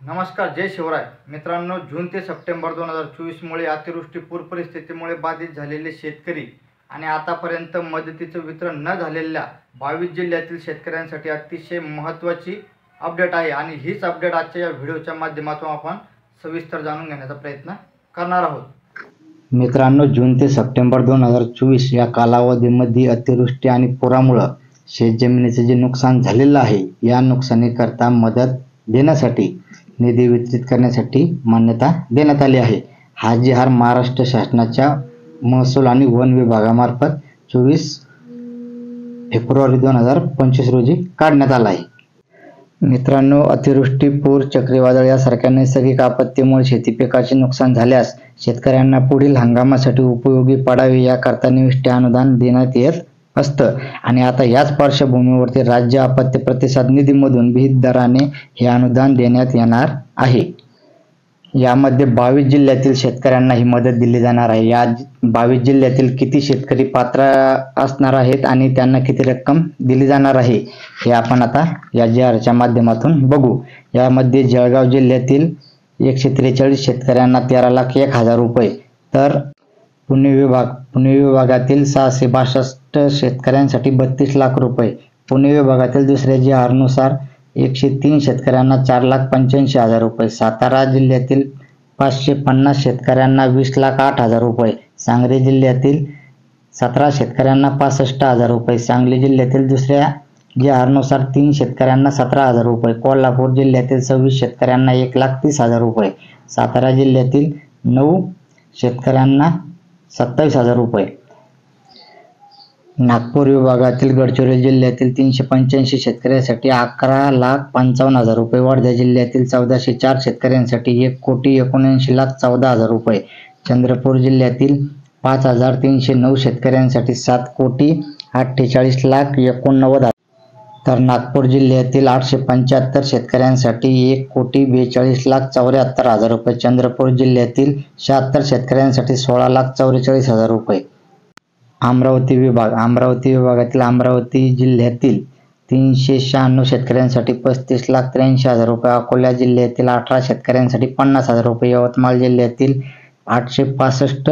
नमस्कार, जय शिवराय मित्रांनो। जून ते सप्टेंबर 2024 मुळे अतिवृष्टी पूर परिस्थितीमुळे बाधित झालेले शेतकरी आणि आतापर्यंत मदतीचं वितरण न झालेल्या 22 जिल्ह्यातील शेतकऱ्यांसाठी अतिशय महत्त्वाची अपडेट आहे आणि हीच अपडेट आजच्या या व्हिडिओच्या माध्यमातून आपण सविस्तर जाणून घेण्याचा प्रयत्न करणार आहोत। मित्रांनो, जून ते सप्टेंबर 2024 या कालावधीमध्ये अतिवृष्टी आणि पुरामुळे शेतजमिनीचे जे नुकसान झालेलं आहे या नुकसानीकरता मदत देण्यासाठी निधी वितरित करण्यासाठी मान्यता देण्यात आली आहे। हा जी हार महाराष्ट्र शासनाच्या महसूल आणि वन विभागामार्फत 24 फेब्रुवारी 2025 रोजी काढण्यात आला आहे। मित्रांनो, अतिवृष्टी, पूर, चक्रीवादळ यासारख्या नैसर्गिक आपत्तीमुळे शेती पिकाचे नुकसान झाल्यास शेतकऱ्यांना पुढील हंगामासाठी उपयोगी पडावे याकरता निविष्ठा अनुदान देण्यात येत असतं आणि आता याच पार्श्वभूमीवरती राज्य आपत्ती प्रतिसाद निधीमधून विहित दराने हे अनुदान देण्यात येणार आहे। यामध्ये 22 जिल्ह्यातील शेतकऱ्यांना ही मदत दिली जाणार आहे। या 22 जिल्ह्यातील किती शेतकरी पात्र असणार आहेत आणि त्यांना किती रक्कम दिली जाणार आहे हे आपण आता या JRच्या माध्यमातून बघू। यामध्ये जळगाव जिल्ह्यातील 143 शेतकऱ्यांना 13,01,000 रुपये, तर पुणे विभागातील 662 शेतकऱ्यांसाठी 32 लाख रुपये, पुणे विभागातील दुसऱ्या JR नुसार 103 शेतकऱ्यांना 4,85,000 रुपये, सातारा जिल्ह्यातील 550 शेतकऱ्यांना 20,08,000 रुपये, सांगली जिल्ह्यातील 17 शेतकऱ्यांना 65,000 रुपये, सांगली जिल्ह्यातील दुसऱ्या JR नुसार 3 शेतकऱ्यांना 17,000 रुपये, कोल्हापूर जिल्ह्यातील 26 शेतकऱ्यांना 1,30,000 रुपये, सातारा जिल्ह्यातील 9 शेतकऱ्यांना 27,000 रुपये, नागपूर विभागातील गडचिरोली जिल्ह्यातील 385 शेतकऱ्यांसाठी 11,55,000 रुपये, वर्धा जिल्ह्यातील 1404 शेतकऱ्यांसाठी 1,79,14,000 रुपये, चंद्रपूर जिल्ह्यातील 5,309 शेतकऱ्यांसाठी 7,48,89,000, तर नागपूर जिल्ह्यातील 875 शेतकऱ्यांसाठी 1,42,74,000 रुपये, चंद्रपूर जिल्ह्यातील 76 शेतकऱ्यांसाठी 16,44,000 रुपये, अमरावती विभागातील अमरावती जिल्ह्यातील 396 शेतकऱ्यांसाठी 35,83,000 रुपये, अकोला जिल्ह्यातील 18 शेतकऱ्यांसाठी 50,000 रुपये, यवतमाळ जिल्ह्यातील 865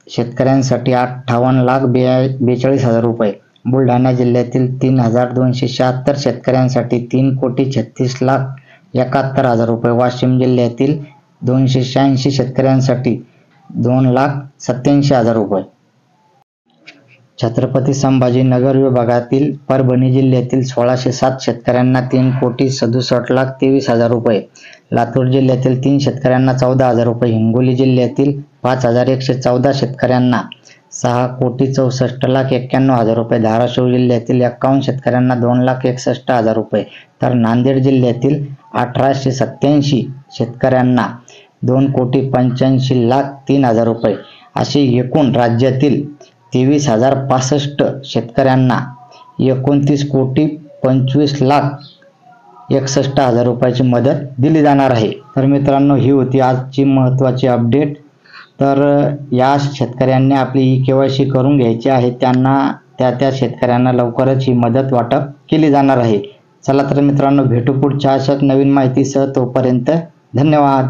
शेतकऱ्यांसाठी 58,42,000 रुपये, बुलढाणा जिल्ह्यातील 3,276 शेतकऱ्यांसाठी 3,36,71,000 रुपये, वाशिम जिल्ह्यातील 286 शेतकऱ्यांसाठी 2,87,000 रुपये, छत्रपती संभाजीनगर विभागातील परभणी जिल्ह्यातील 1,607 शेतकऱ्यांना 3,67,23,000 रुपये, लातूर जिल्ह्यातील 3 शेतकऱ्यांना 14,000 रुपये, हिंगोली जिल्ह्यातील 5,114 शेतकऱ्यांना 6,64,91,000 रुपये, धाराशिव जिल्ह्यातील 51 शेतकऱ्यांना 2,61,000 रुपये, तर नांदेड जिल्ह्यातील 1,887 शेतकऱ्यांना 2,85,03,000 रुपये, अशी एकूण राज्यातील 23,065 शेतकऱ्यांना 29,25,61,000 रुपयाची मदत दिली जाणार आहे। तर मित्रांनो, ही होती आजची महत्त्वाची अपडेट। तर या शेतकऱ्यांनी आपली KYC करून घ्यायची आहे, त्यांना त्या शेतकऱ्यांना लवकरच ही मदत वाटप केली जाणार आहे। चला तर मित्रांनो, भेटू पुढच्या अशाच नवीन माहितीसह। तोपर्यंत धन्यवाद।